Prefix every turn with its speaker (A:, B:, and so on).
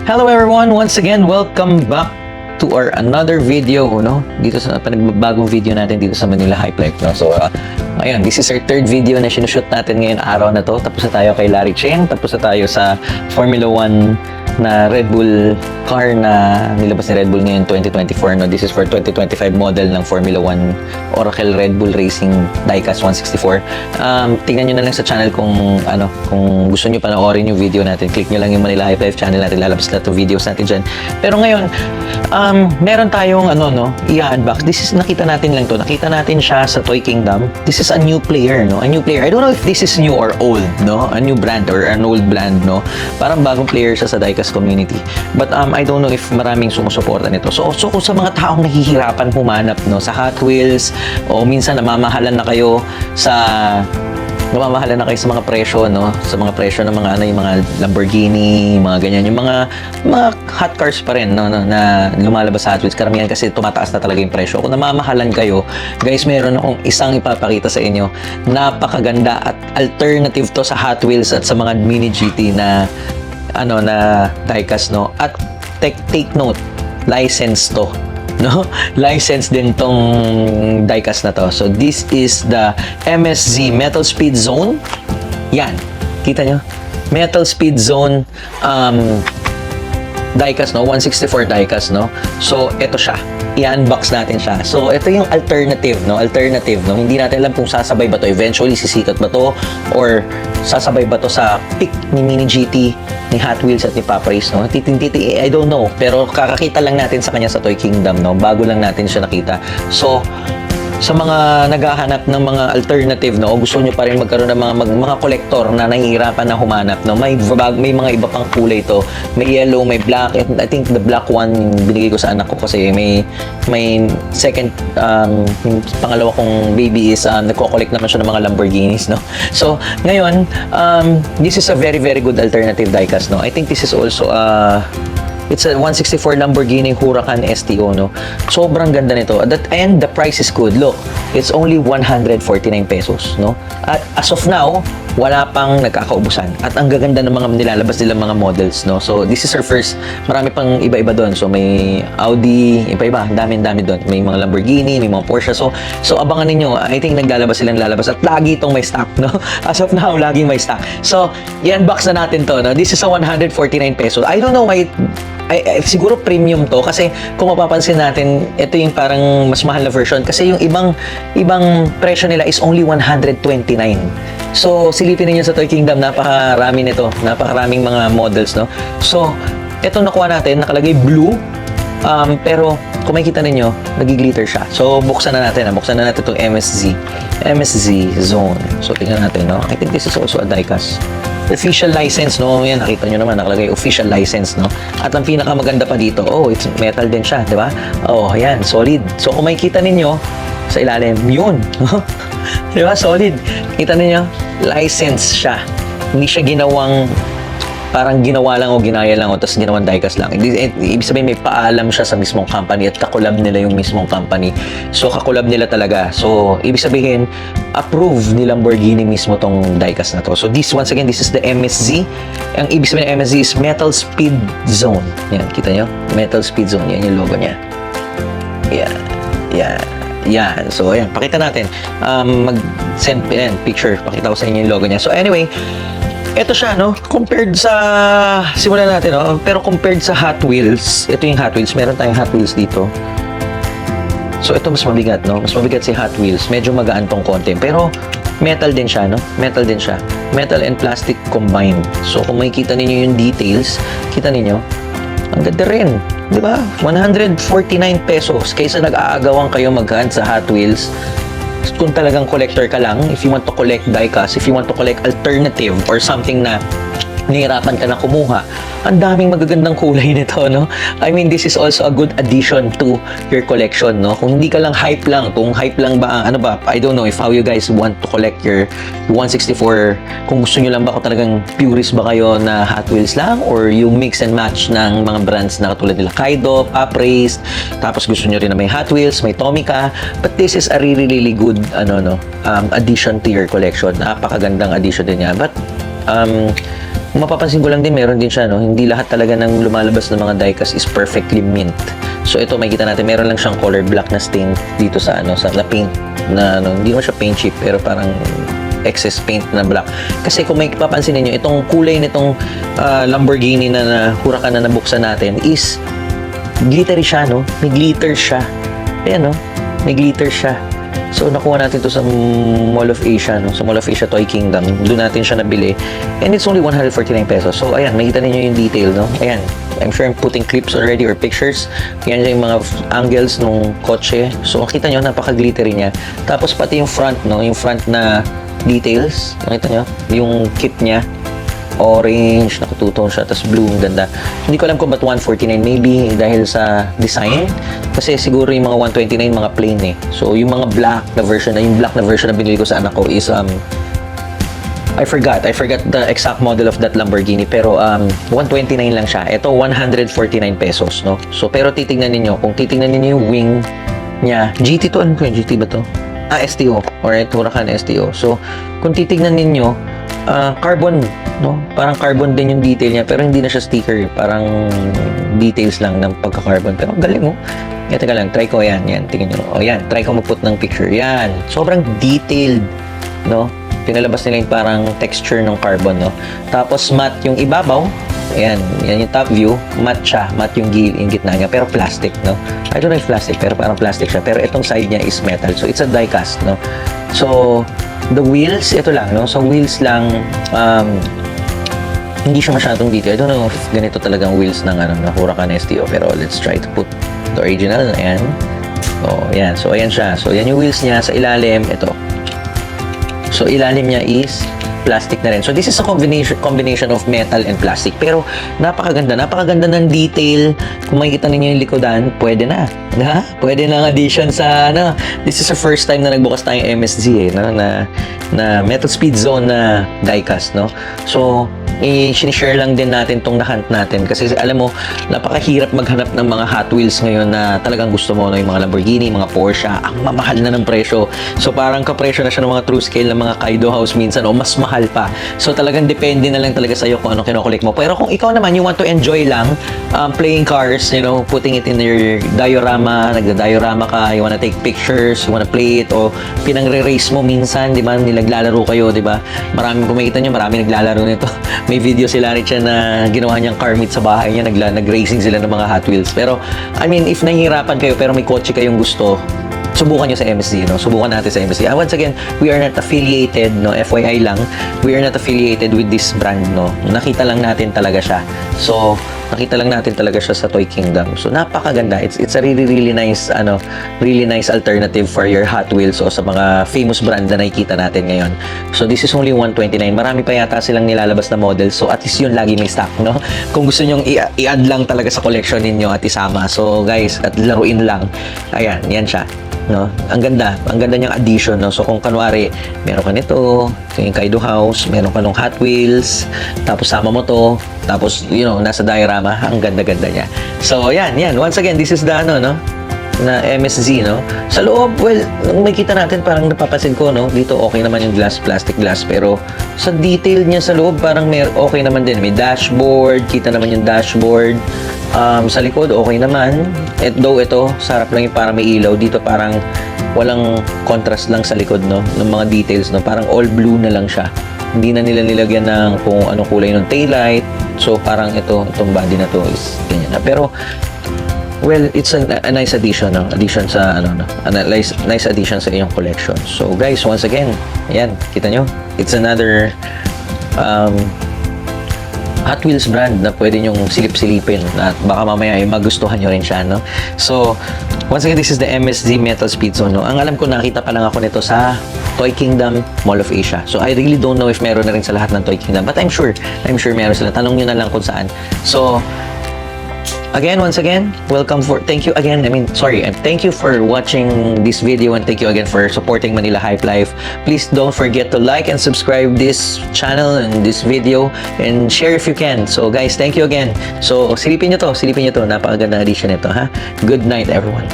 A: Hello everyone, once again, welcome back to our another video, no? Dito sa panagbagong video natin dito sa Manila Hype Life, no? So, ayun, this is our third video na sinushoot natin ngayon araw na to. Tapos na tayo kay Larry Chen, tapos na tayo sa Formula 1 na Red Bull car na nilabas ni Red Bull ngayon 2024, no? This is for 2025 model ng Formula 1 Oracle Red Bull Racing Diecast 164. Tingnan nyo na lang sa channel kung gusto nyo panoorin yung video natin. Click nyo lang yung Manila Hype Life channel natin, lalabas lahat ng videos natin dyan. Pero ngayon, meron tayong i-unbox. This is, nakita natin lang to. Nakita natin siya sa Toy Kingdom. This is a new player, no? A new player. I don't know if this is new or old, no? A new brand or an old brand, no? Parang bagong player siya sa Diecast community. But I don't know if maraming sumusuporta nito. So kung sa mga taong nahihirapan humanap, no, sa Hot Wheels o minsan namamahalan na kayo sa mga presyo, no? Sa mga presyo ng mga yung mga Lamborghini, mga ganyan, yung mga hot cars pa rin, no, na lumalabas sa Hot Wheels. Karamihan kasi tumataas na talaga yung presyo. Kung namamahalan kayo, guys, meron akong isang ipapakita sa inyo. Napakaganda at alternative to sa Hot Wheels at sa mga mini GT na diecast, no? At take note, license to, no? License din tong diecast na to. So this is the MSZ Metal Speed Zone. Yan, kita nyo? Metal Speed Zone diecast, no? 164 diecast, no? So ito siya, i-unbox natin siya. So ito yung alternative, no? Hindi natin alam kung sasabay ba to, eventually sisikat ba to, or sasabay ba to sa pick ni Mini GT, ni Hot Wheels at ni Papa Race, no? I don't know, pero kakakita lang natin sa kanya sa Toy Kingdom, no? Bago lang natin siya nakita. So sa mga naghahanap ng mga alternative, no, o gusto nyo pa rin magkaroon ng mga collector na nahihirapan na humanap, no, may mga iba pang kulay to. May yellow, may black, and I think the black one binigay ko sa anak ko kasi may second, yung pangalawa kong baby is nagko-collect naman siya ng mga Lamborghinis, no. So ngayon, this is a very very good alternative diecast, no. I think this is also it's a 164 Lamborghini Huracan STO, no? Sobrang ganda nito. And the price is good. Look, it's only 149 pesos, no? At as of now, wala pang nagkakaubusan. At ang gaganda ng mga nilalabas nilang mga models, no? So, this is our first. Marami pang iba-iba doon. So, may Audi, iba-iba. Dami-dami doon. May mga Lamborghini, may mga Porsche. So abangan ninyo. I think naglalabas silang lalabas. At lagi itong may stock, no? As of now, laging may stock. So, i-unbox na natin to, no? This is a 149 pesos. I don't know why siguro premium to kasi kung mapapansin natin, ito yung parang mas mahal na version kasi yung ibang presyo nila is only 129. So silipin niyo sa Toy Kingdom, napakaraming mga models, no? So ito nakuha natin, nakalagay blue, pero kung makikita ninyo, nagi-glitter siya. So buksan na natin itong MSZ Zone. So tingnan natin, no? I think this is also a diecast. Official license, no? Yan, nakita nyo naman, nakalagay official license, no? At ang pinakamaganda pa dito, it's metal din siya, di ba? Ayan, solid. So kung makikita ninyo sa ilalim, yun. Di ba? Solid. Kita ninyo, license siya. Hindi siya parang ginawa lang o ginaya lang o tapos ginawang diecast lang. Ibig sabihin may paalam siya sa mismong company at kakulab nila yung mismong company. So kakulab nila talaga. So ibig sabihin approve ni Lamborghini mismo tong diecast na to. So once again, this is the MSZ. Ang ibig sabihin ng MSZ is Metal Speed Zone. Yan, kita nyo? Metal Speed Zone. Yan yung logo niya. Yan. So ayan, pakita natin. Mag-send picture. Pakita ko sa inyo yung logo niya. So anyway, ito siya, no? Compared sa simulan natin, no? Pero compared sa Hot Wheels, ito yung Hot Wheels. Meron tayong Hot Wheels dito. So ito mas mabigat, no? Mas mabigat si Hot Wheels. Medyo magaan tong konti. Pero metal din siya, no? Metal and plastic combined. So kung makikita ninyo yung details, kita ninyo, ang ganda rin, di ba? 149 pesos. Kaysa nag-aagawan kayo maghunt sa Hot Wheels, kung talagang collector ka lang, if you want to collect diecast, if you want to collect alternative or something na nahirapan ka na kumuha, ang daming magagandang kulay nito, no? I mean, this is also a good addition to your collection, no? Kung hindi ka lang hype lang, ba, I don't know if how you guys want to collect your 164, kung gusto nyo lang ba, kung talagang purist ba kayo na Hot Wheels lang, or yung mix and match ng mga brands na katulad nila Kaido, Pop Race, tapos gusto nyo rin na may Hot Wheels, may Tomica, but this is a really good, addition to your collection. Napakagandang addition din niya. But, Kung mapapansin ko lang din, meron din siya, no? Hindi lahat talaga ng lumalabas ng mga diecast is perfectly mint. So ito makikita natin, meron lang siyang color black na stain dito sa sa paint na hindi naman siya paint chip pero parang excess paint na black. Kasi kung may papansin niyo, itong kulay nitong Lamborghini na Huracan na nabuksan natin is glittery siya, no? May glitter siya. Ayan, no? May glitter siya. So, nakuha natin to sa Mall of Asia, no? Sa Mall of Asia Toy Kingdom. Doon natin siya nabili. And it's only 149 pesos. So, ayan, makita niyo yung detail, no? Ayan. I'm sure I'm putting clips already or pictures. Yan yung mga angles ng kotse. So, makita nyo, napaka-glittery niya. Tapos, pati yung front, no? Yung front na details. Nakita nyo? Yung kit niya. Orange, nakatutong siya, tapos blue, ang ganda. Hindi ko alam kung ba't 149, maybe dahil sa design. Kasi siguro yung mga 129, mga plain eh. So, yung mga black na version na binili ko sa anak ko is, I forgot the exact model of that Lamborghini, pero 129 lang siya. Ito 149 pesos, no? So pero titingnan niyo, kung titingnan niyo yung wing niya, GT to, ano ko yung GT ba to? STO, alright, Huracan STO. So kung titingnan niyo, carbon, no? Parang carbon din yung detail niya, pero hindi na siya sticker, parang details lang ng pagka-carbon. Pero ang galing, oh. Teka lang, try ko yan, tingnan niyo. Oh, yan, try ko mag-put ng picture. Yan, sobrang detailed, no? Pinalabas nila yung parang texture ng carbon, no? Tapos matte yung ibabaw. Ayan, yan yung top view. Matte siya. Matte yung gitna niya. Pero plastic, no? I don't know if plastic, pero parang plastic siya. Pero itong side niya is metal. So, it's a die cast, no? So, the wheels, ito lang, no? So, wheels lang, hindi siya masyadong detail. I don't know if ganito talagang wheels ng Huracan STO. Pero let's try to put the original. Ayan. Oh, ayan. So, ayan siya. So, yan yung wheels niya. Sa ilalim, ito. So, ilalim niya is plastic na rin. So, this is a combination of metal and plastic. Pero, napakaganda. Napakaganda ng detail. Kung makikita ninyo yung likodan, pwede na. Ha? Pwede na addition sa, this is the first time na nagbukas tayong MSZ, no? Na Metal Speed Zone na diecast, no? So, i-share lang din natin tong na-hunt natin kasi alam mo, napakahirap maghanap ng mga Hot Wheels ngayon na talagang gusto mo, no? Yung mga Lamborghini, mga Porsche, ang mamahal na ng presyo. So parang kapresyo na siya ng mga true scale ng mga Kaido House minsan o mas mahal pa. So talagang depende na lang talaga sa'yo kung anong kinokollect mo. Pero kung ikaw naman, you want to enjoy lang playing cars, you know, putting it in your diorama, nagda-diorama ka, you wanna take pictures, you wanna play it, o pinangre-race mo minsan, di ba, nilaglalaro kayo, di ba? Marami, kung makikita nyo, marami naglalaro nito. May video sila rin siya na ginawa niyang car meet sa bahay niya, nag-racing sila ng mga Hot Wheels. Pero, I mean, if nahihirapan kayo pero may kotse kayong gusto, subukan nyo sa MSZ, no? Subukan natin sa MSZ. Once again, we are not affiliated, no? FYI lang, we are not affiliated with this brand, no? Nakita lang natin talaga siya. So, nakita lang natin talaga siya sa Toy Kingdom. So, napakaganda. It's a really nice, really nice alternative for your Hot Wheels o sa mga famous brand na nakikita natin ngayon. So, this is only 129. Marami pa yata silang nilalabas na model. So, at least yun lagi may stock, no? Kung gusto nyong i-add lang talaga sa collection ninyo at isama. So, guys, at laruin lang. Ayan, yan siya. No? Ang ganda niyang addition, no? So kung kanwari meron ka nito, yung Kaido House, meron ka ng Hot Wheels, tapos sama mo to, tapos you know, nasa diorama, ang ganda-ganda niya. So yan, once again, this is the na MSZ, no? Sa loob, well, makikita natin parang napapansin ko, no? Dito okay naman yung plastic glass, pero sa detail niya sa loob parang okay naman din. May dashboard, kita naman yung dashboard. Sa likod, okay naman. Though ito, sa harap lang yung parang may ilaw. Dito parang walang contrast lang sa likod, no? Ng mga details, no? Parang all blue na lang siya. Hindi na nila nilagyan ng kung anong kulay ng taillight. So, parang itong body na to is ganyan na. Pero, well, it's a nice addition, no? Addition sa, nice addition sa iyong collection. So, guys, once again, ayan, kita nyo? It's another, Hot Wheels brand na pwede nyong silip-silipin at baka mamaya ay magustuhan nyo rin siya, no? So, once again, this is the MSZ Metal Speed Zone, no? Ang alam ko, nakita pa lang ako nito sa Toy Kingdom Mall of Asia. So, I really don't know if meron na rin sa lahat ng Toy Kingdom, but I'm sure meron sila. Tanong nyo na lang kung saan. So, again, once again, thank you again. Thank you for watching this video and thank you again for supporting Manila Hype Life. Please don't forget to like and subscribe this channel and this video and share if you can. So guys, thank you again. So silipin nyo to. Napakaganda edition nito, ha? Good night, everyone.